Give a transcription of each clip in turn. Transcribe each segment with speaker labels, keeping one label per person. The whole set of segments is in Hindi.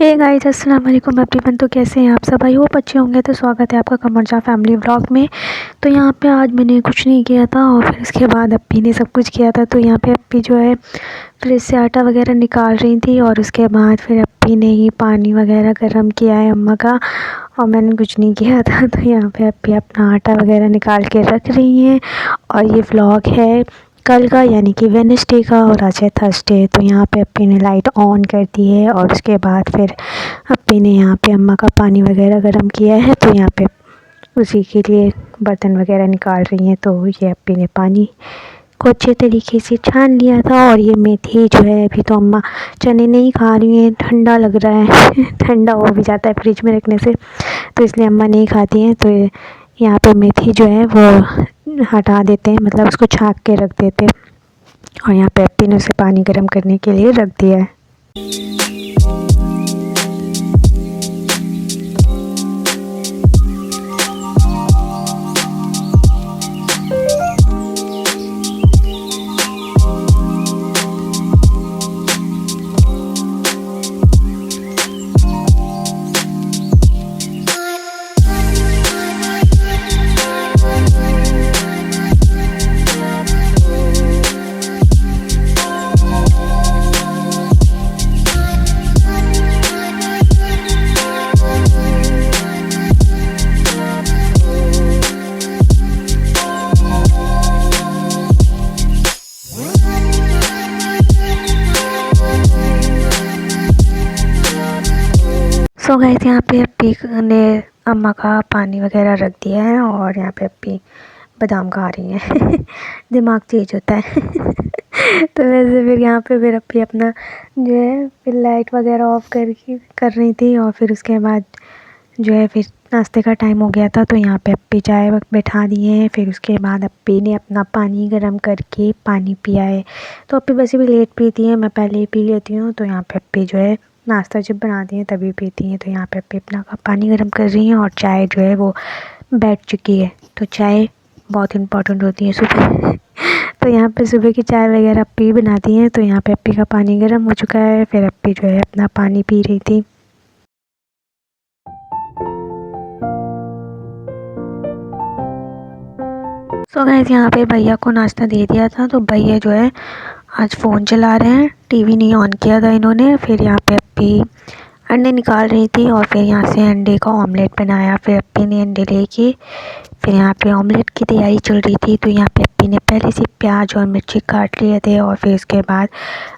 Speaker 1: हे गाइस, अस्सलाम वालेकुम एवरीवन। तो कैसे हैं आप सब? आई होप अच्छे होंगे। तो स्वागत है आपका कमरजा फैमिली व्लॉग में। तो यहाँ पे आज मैंने कुछ नहीं किया था और फिर इसके बाद अप्पी ने सब कुछ किया था। तो यहाँ पे अप्पी जो है फ्रिज से आटा वगैरह निकाल रही थी और उसके बाद फिर अप्पी ने ही पानी वगैरह गर्म किया है अम्मा का, और मैंने कुछ नहीं किया था। तो यहाँ पे अप्पी अपना आटा वगैरह निकाल के रख रही हैं। और ये व्लॉग है कल का, यानी कि वेडनेसडे का, और आज है थर्सडे। तो यहाँ पे अप्पी ने लाइट ऑन कर दी है और उसके बाद फिर अप्पी ने यहाँ पे अम्मा का पानी वगैरह गर्म किया है। तो यहाँ पे उसी के लिए बर्तन वगैरह निकाल रही हैं। तो ये अप्पी ने पानी को अच्छे तरीके से छान लिया था। और ये मेथी जो है, अभी तो अम्मा चने नहीं खा रही हैं, ठंडा लग रहा है। ठंडा हो भी जाता है फ्रिज में रखने से, तो इसलिए अम्मा नहीं खाती हैं। तो यहाँ पे मेथी जो है वो हटा देते हैं, मतलब उसको छाक के रख देते हैं। और यहाँ पे अप्पी ने उसे पानी गर्म करने के लिए रख दिया है। सो गाइस, यहाँ पे अप्पी ने अम्मा का पानी वगैरह रख दिया है और यहाँ पे अप्पी बादाम खा रही हैं। दिमाग तेज होता है। तो वैसे फिर यहाँ पे फिर अप्पी अपना जो है फिर लाइट वगैरह ऑफ कर रही थी। और फिर उसके बाद जो है फिर नाश्ते का टाइम हो गया था। तो यहाँ पे अप्पी चाय बैठा दिए हैं। फिर उसके बाद अप्पी ने अपना पानी गर्म करके पानी पिया है। तो अप्पी वैसे भी लेट पीती है, मैं पहले ही पी लेती हूँ। तो यहाँ पे अप्पी जो है नाश्ता जब बनाती हैं तभी पीती हैं। तो यहाँ पे अप्पी अपना पानी गर्म कर रही हैं और चाय जो है वो बैठ चुकी है। तो चाय बहुत इम्पोर्टेंट होती है सुबह। तो यहाँ पे सुबह की चाय वगैरह अप्पी बनाती हैं। तो यहाँ पे अप्पी का पानी गर्म हो चुका है। फिर अप्पी जो है अपना पानी पी रही थी। सो गाइस, यहाँ पे भैया को नाश्ता दे दिया था। तो भैया जो है आज फ़ोन चला रहे हैं, टीवी नहीं ऑन किया था इन्होंने। फिर यहाँ पे अप्पी अंडे निकाल रही थी और फिर यहाँ से अंडे का ऑमलेट बनाया। फिर अप्पी ने अंडे लेके फिर यहाँ पे ऑमलेट की तैयारी चल रही थी। तो यहाँ पे अप्पी ने पहले से प्याज और मिर्ची काट लिए थे और फिर उसके बाद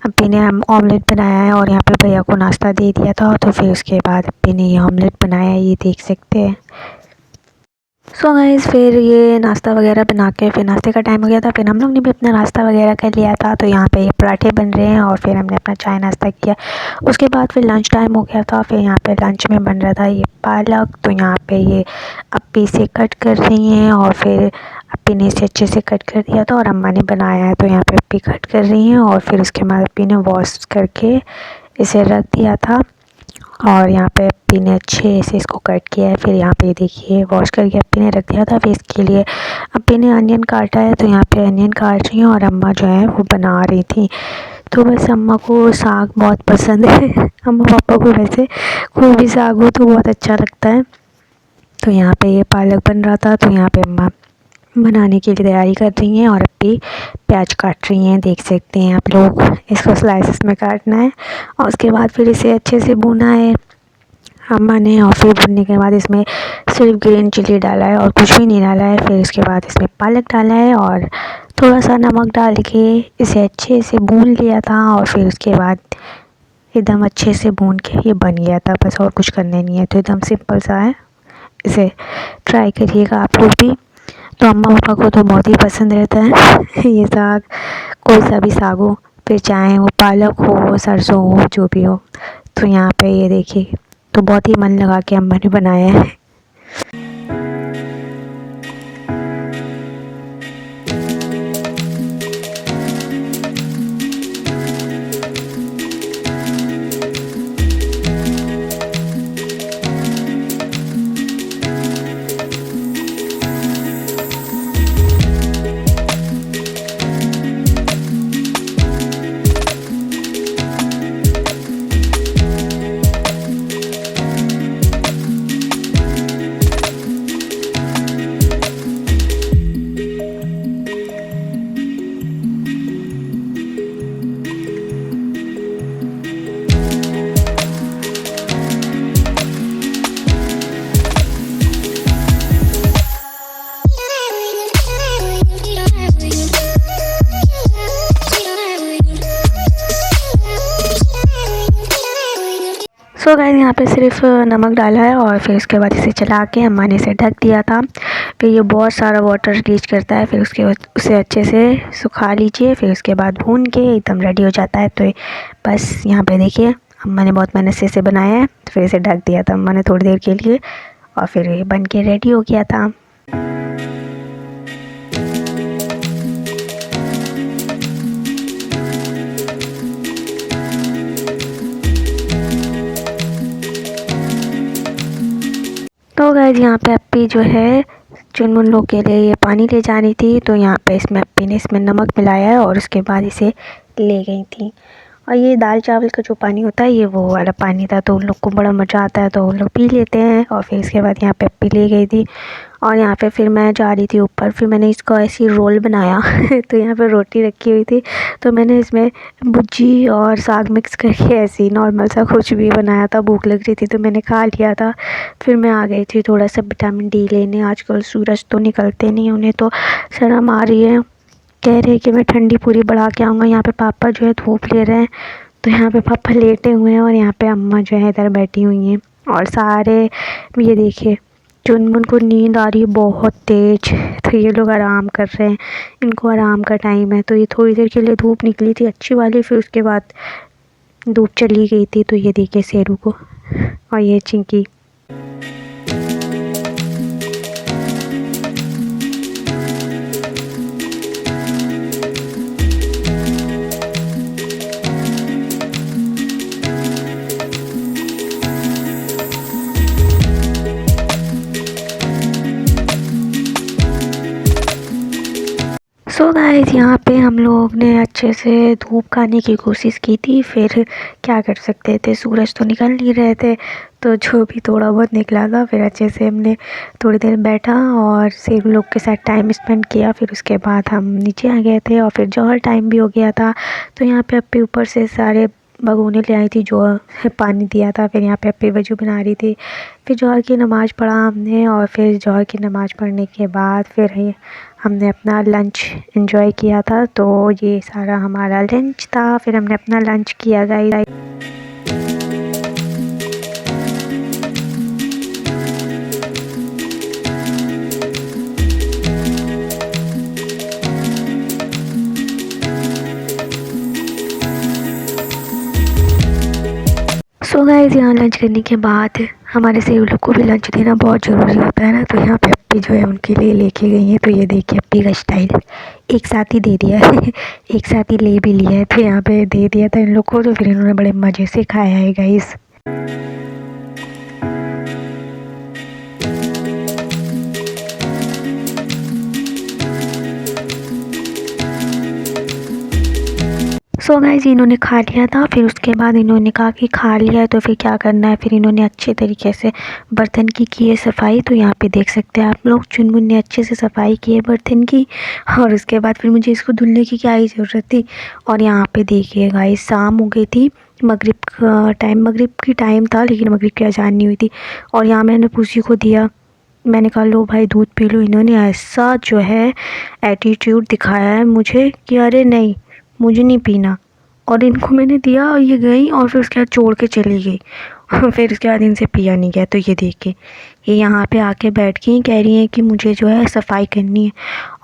Speaker 1: अप्पी ने ऑमलेट बनाया है और यहाँ पे भैया को नाश्ता दे दिया था। तो फिर उसके बाद अप्पी ने ये ऑमलेट बनाया, ये देख सकते हैं। सो गाइस, फिर ये नाश्ता वगैरह बना के फिर नाश्ते का टाइम हो गया था। फिर हम लोग ने भी अपना नाश्ता वगैरह कर लिया था। तो यहाँ पे ये पराठे बन रहे हैं और फिर हमने अपना चाय नाश्ता किया। उसके बाद फिर लंच टाइम हो गया था। फिर यहाँ पे लंच में बन रहा था ये पालक। तो यहाँ पे ये अप्पी से कट कर रही हैं और फिर अप्पी ने इसे अच्छे से कट कर दिया था और अम्मा ने बनाया है। तो यहाँ पे अप्पी कट कर रही हैं और फिर उसके बाद अप्पी ने वॉश करके इसे रख दिया था। और यहाँ पे अप्पी ने अच्छे से इसको कट किया है। फिर यहाँ पे देखिए वॉश करके अप्पी ने रख दिया था। फिर इसके लिए अप्पी ने अनियन काटा है। तो यहाँ पे अनियन काट रही हैं और अम्मा जो है वो बना रही थी। तो बस अम्मा को साग बहुत पसंद है। अम्मा पापा को वैसे कोई भी साग हो तो बहुत अच्छा लगता है। तो यहाँ पे ये पालक बन रहा था। तो यहाँ पे अम्मा बनाने की तैयारी कर रही हैं और अप्पी प्याज काट रही हैं, देख सकते हैं आप लोग। इसको स्लाइसेस में काटना है और उसके बाद फिर इसे अच्छे से भूना है अम्मा ने। और फिर भुनने के बाद इसमें सिर्फ ग्रीन चिली डाला है और कुछ भी नहीं डाला है। फिर उसके बाद इसमें पालक डाला है और थोड़ा सा नमक डाल के इसे अच्छे से भून लिया था। और फिर उसके बाद एकदम अच्छे से भून के ये बन गया था, बस और कुछ करने नहीं है। तो एकदम सिंपल सा है, इसे ट्राई करिएगा आप लोग भी। तो अम्मा पापा को तो बहुत ही पसंद रहता है ये साग, कोई सा भी साग हो, फिर चाहे वो पालक हो, सरसों हो, जो भी हो। तो यहाँ पे ये देखिए, तो बहुत ही मन लगा के अम्मा ने बनाया है। सो गाइस यहाँ पे सिर्फ नमक डाला है और फिर उसके बाद इसे चला के अम्मा ने इसे ढक दिया था। फिर ये बहुत सारा वाटर रिलीज करता है, फिर उसके बाद उसे अच्छे से सुखा लीजिए, फिर उसके बाद भून के एकदम रेडी हो जाता है। तो बस यहाँ पे देखिए अम्मा ने बहुत मेहनत से इसे बनाया है, फिर इसे ढक दिया था अम्मा ने थोड़ी देर के लिए और फिर ये बन के रेडी हो गया था। तो गाइस यहाँ पे अप्पी जो है चुनमुन लोग के लिए ये पानी ले जानी थी, तो यहाँ पे इसमें अप्पी ने इसमें नमक मिलाया है और उसके बाद इसे ले गई थी। और ये दाल चावल का जो पानी होता है ये वो वाला पानी था, तो उन लोग को बड़ा मज़ा आता है तो उन लोग पी लेते हैं। और फिर इसके बाद यहाँ पे अप्पी ले गई थी और यहाँ पे फिर मैं जा रही थी ऊपर, फिर मैंने इसको ऐसी रोल बनाया तो यहाँ पे रोटी रखी हुई थी, तो मैंने इसमें भुजी और साग मिक्स करके ऐसे नॉर्मल सा कुछ भी बनाया था। भूख लग रही थी तो मैंने खा लिया था। फिर मैं आ गई थी थोड़ा सा विटामिन डी लेने, आजकल सूरज तो निकलते नहीं, उन्हें तो शर्म आ रही है, कह रहे हैं कि मैं ठंडी पूरी बढ़ा के आऊँगा। यहाँ पे पापा जो है धूप ले रहे हैं, तो यहाँ पे पापा लेटे हुए हैं और यहाँ पे अम्मा जो है इधर बैठी हुई हैं। और सारे ये देखिए चुनमुन को नींद आ रही है बहुत तेज, तो ये लोग आराम कर रहे हैं, इनको आराम का टाइम है। तो ये थोड़ी देर के लिए धूप निकली थी अच्छी वाली, फिर उसके बाद धूप चली गई थी। तो ये देखिए शेरू को और ये चिंकी। सो गाइस यहाँ पे हम लोग ने अच्छे से धूप खाने की कोशिश की थी, फिर क्या कर सकते थे, सूरज तो निकल नहीं रहे थे, तो जो भी थोड़ा बहुत निकला था फिर अच्छे से हमने थोड़ी देर बैठा और शेरू लोग के साथ टाइम स्पेंड किया। फिर उसके बाद हम नीचे आ गए थे और फिर जौहर टाइम भी हो गया था। तो यहाँ पे अप्पी ऊपर से सारे भगोने ले आई थी जो पानी दिया था। फिर यहाँ पे अप्पी वजू बना रही थी, फिर जौहर की नमाज़ पढ़ा हमने और फिर जौहर की नमाज़ पढ़ने के बाद फिर हमने अपना लंच एंजॉय किया था। तो ये सारा हमारा लंच था, फिर हमने अपना लंच किया गाइस। सो गाइस यहाँ लंच करने के बाद हमारे शेरू लोग को भी लंच देना बहुत ज़रूरी होता है ना, तो यहाँ पे अप्पी जो है उनके लिए लेके गई हैं। तो ये देखिए अप्पी का स्टाइल एक साथ ही दे दिया है एक साथ ही ले भी लिया है, तो यहाँ पे दे दिया था इन लोग को, तो फिर इन्होंने बड़े मज़े से खाया है गाइस। सो गाइस इन्होंने खा लिया था, फिर उसके बाद इन्होंने कहा कि खा लिया है तो फिर क्या करना है, फिर इन्होंने अच्छे तरीके से बर्तन की है सफाई। तो यहाँ पे देख सकते हैं आप लोग चुनमुन ने अच्छे से सफाई की है बर्तन की, और उसके बाद फिर मुझे इसको धुलने की क्या ही ज़रूरत थी। और यहाँ पे देखिए गाइस शाम हो गई थी, मगरिब का टाइम, मगरिब की टाइम था लेकिन मगरिब की अजान नहीं हुई थी। और यहाँ मैंने पूसी को दिया, मैंने कहा लो भाई दूध पी लो। इन्होंने ऐसा जो है एटीट्यूड दिखाया है मुझे कि अरे नहीं मुझे नहीं पीना, और इनको मैंने दिया और ये गई और फिर उसके बाद छोड़ के चली गई फिर उसके बाद इनसे पिया नहीं गया। तो ये देखिए ये यहाँ पे आके बैठ गई, कह रही हैं कि मुझे जो है सफाई करनी है।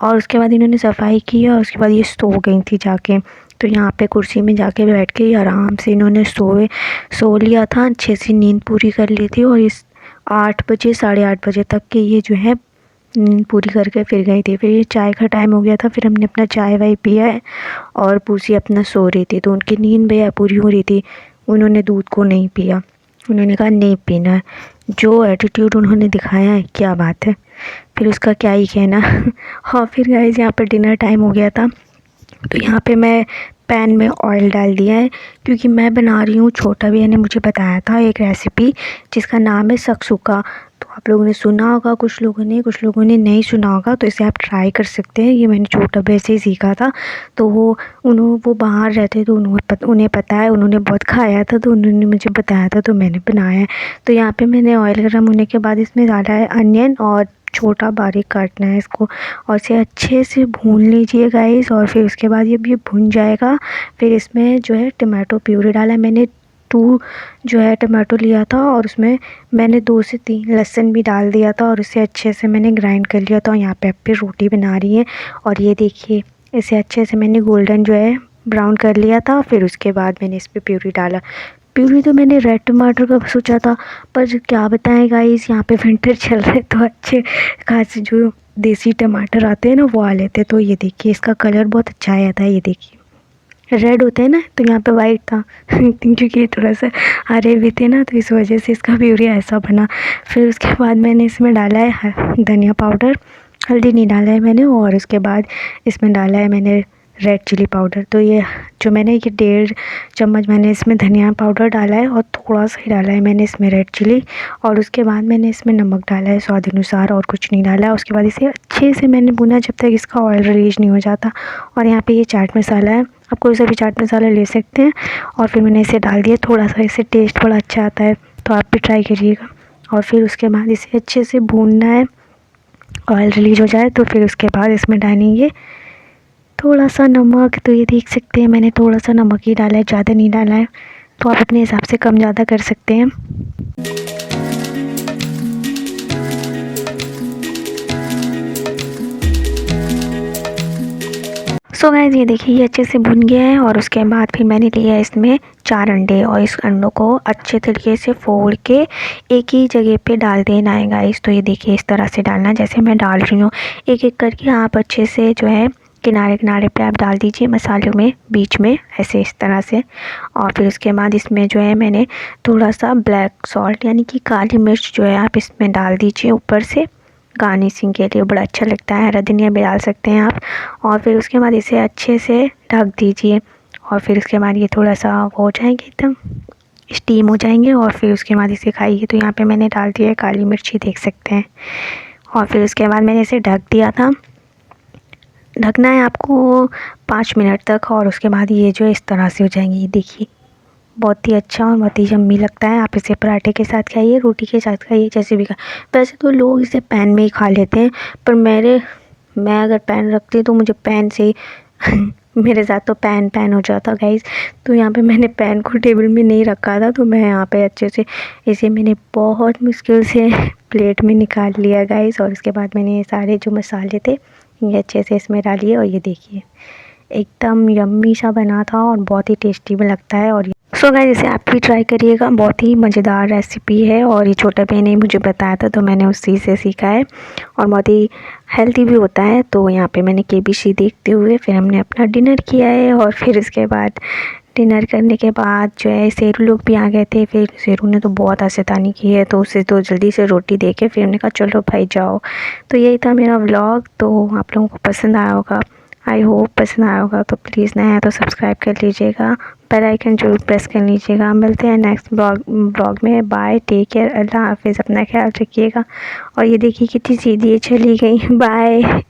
Speaker 1: और उसके बाद इन्होंने सफाई की और उसके बाद ये सो गई थी जाके। तो यहाँ पे कुर्सी में जाके बैठ के आराम से इन्होंने सो लिया था, अच्छे से नींद पूरी कर ली थी। और इस 8 बजे 8:30 बजे तक के ये जो है नींद पूरी करके फिर गई थी। फिर ये चाय का टाइम हो गया था, फिर हमने अपना चाय वाय पिया है और पूसी अपना सो रही थी, तो उनकी नींद भी पूरी हो रही थी। उन्होंने दूध को नहीं पिया, उन्होंने कहा नहीं पीना है। जो एटीट्यूड उन्होंने दिखाया है क्या बात है, फिर उसका क्या ही कहना और फिर गाइस यहाँ पर डिनर टाइम हो गया था, तो यहाँ पे मैं पैन में ऑयल डाल दिया है क्योंकि मैं बना रही हूँ, छोटा भैया ने मुझे बताया था एक रेसिपी जिसका नाम है सकसुका। तो आप लोगों ने सुना होगा, कुछ लोगों ने नहीं सुना होगा, तो इसे आप ट्राई कर सकते हैं। ये मैंने छोटा भैया से ही सीखा था। तो वो बाहर रहते तो उन्हें पता है, उन्होंने बहुत खाया था तो उन्होंने मुझे बताया था, तो मैंने बनाया है। तो यहाँ पे मैंने ऑयल गर्म होने के बाद इसमें डाला है अनियन और छोटा बारीक काटना है इसको, और इसे अच्छे से भून लीजिए गाइस। और फिर उसके बाद ये भी भुन जाएगा, फिर इसमें जो है टमाटो प्यूरी डाला है मैंने 2 जो है टमाटो लिया था और उसमें मैंने 2 से 3 लहसुन भी डाल दिया था और उसे अच्छे से मैंने ग्राइंड कर लिया था। और यहाँ पे अप्पी रोटी बना रही है और ये देखिए इसे अच्छे से मैंने गोल्डन जो है ब्राउन कर लिया था। फिर उसके बाद मैंने इस पर प्यूरी डाला। प्यूरी तो मैंने रेड टमाटर का सोचा था, पर क्या बताएं गाइस, यहाँ पे विंटर चल रहे तो अच्छे खासे जो देसी टमाटर आते हैं ना वो आ लेते। तो ये देखिए इसका कलर बहुत अच्छा आया था। ये देखिए रेड होते हैं ना, तो यहाँ पे वाइट था क्योंकि ये थोड़ा सा हरे भी थे ना, तो इस वजह से इसका प्यूरी ऐसा बना। फिर उसके बाद मैंने इसमें डाला है धनिया पाउडर, हल्दी नहीं डाला है मैंने। और उसके बाद इसमें डाला है मैंने रेड चिली पाउडर। तो ये जो मैंने ये 1.5 चम्मच मैंने इसमें धनिया पाउडर डाला है और थोड़ा सा ही डाला है मैंने इसमें रेड चिली। और उसके बाद मैंने इसमें नमक डाला है स्वाद अनुसार, और कुछ नहीं डाला है। उसके बाद इसे अच्छे से मैंने भुना जब तक इसका ऑयल रिलीज नहीं हो जाता। और यहाँ पे ये चाट मसाला है, आप कोई सा भी चाट मसाला ले सकते हैं। और फिर मैंने इसे डाल दिया, थोड़ा सा इससे टेस्ट बड़ा अच्छा आता है, तो आप भी ट्राई करिएगा। और फिर उसके बाद इसे अच्छे से भूनना है, ऑयल रिलीज हो जाए तो फिर उसके बाद इसमें डालेंगे थोड़ा सा नमक। तो ये देख सकते हैं मैंने थोड़ा सा नमक ही डाला है, ज़्यादा नहीं डाला है, तो आप अपने हिसाब से कम ज़्यादा कर सकते हैं। सो गाइस ये देखिए ये अच्छे से भुन गया है। और उसके बाद फिर मैंने लिया इसमें 4 अंडे और इस अंडों को अच्छे तरीके से फोड़ के एक ही जगह पे डाल देना है गाइस। तो ये देखिए इस तरह से डालना, जैसे मैं डाल रही हूँ एक एक करके आप अच्छे से जो है किनारे किनारे पे आप डाल दीजिए मसालों में बीच में, ऐसे इस तरह से। और फिर उसके बाद इसमें जो है मैंने थोड़ा सा ब्लैक सॉल्ट यानी कि काली मिर्च जो है आप इसमें डाल दीजिए ऊपर से, गार्निशिंग के लिए बड़ा अच्छा लगता है। हरा धनिया भी डाल सकते हैं आप। और फिर उसके बाद इसे अच्छे से ढक दीजिए। और फिर उसके बाद ये थोड़ा सा हो जाएंगे, एकदम स्टीम हो जाएंगे। और फिर उसके बाद इसे खाइए। तो यहाँ पे मैंने डाल दिया है काली मिर्ची, देख सकते हैं। और फिर उसके बाद मैंने इसे ढक दिया था। ढकना है आपको 5 मिनट तक। और उसके बाद ये जो इस तरह से हो जाएंगे, ये देखिए बहुत ही अच्छा और बहुत ही यम्मी लगता है। आप इसे पराठे के साथ खाइए, रोटी के साथ खाइए, जैसे भी खाए। वैसे तो लोग इसे पैन में ही खा लेते हैं, पर मैं अगर पैन रखती तो मुझे पैन से मेरे साथ तो पैन हो जाता गाइस। तो यहाँ पे मैंने पैन को टेबल में नहीं रखा था, तो मैं यहाँ पे अच्छे से इसे मैंने बहुत मुश्किल से प्लेट में निकाल लिया गाइस। और उसके बाद मैंने ये सारे जो मसाले थे ये अच्छे से इसमें डालिए। और ये देखिए एकदम यम्मी सा बना था और बहुत ही टेस्टी भी लगता है। और सो गाइस इसे आप भी ट्राई करिएगा, बहुत ही मज़ेदार रेसिपी है। और ये छोटा बहन ने मुझे बताया था, तो मैंने उसी से सीखा है। और बहुत ही हेल्दी भी होता है। तो यहाँ पे मैंने केबीसी देखते हुए फिर हमने अपना डिनर किया है। और फिर उसके बाद डिनर करने के बाद जो है शेरू लोग भी आ गए थे। फिर शेरू ने तो बहुत आशेतानी की है, तो उसे तो जल्दी से रोटी दे के फिर हमने कहा चलो भाई जाओ। तो यही था मेरा व्लॉग। तो आप लोगों को पसंद आया होगा, आई होप पसंद आया होगा। तो प्लीज़ नया है तो सब्सक्राइब कर लीजिएगा, बेल आइकन जरूर प्रेस कर लीजिएगा। मिलते हैं नेक्स्ट ब्लॉग में। बाय, टेक केयर, अल्लाह हाफिज़, अपना ख्याल रखिएगा। और ये देखिए कितनी सीधी चली गई, बाय।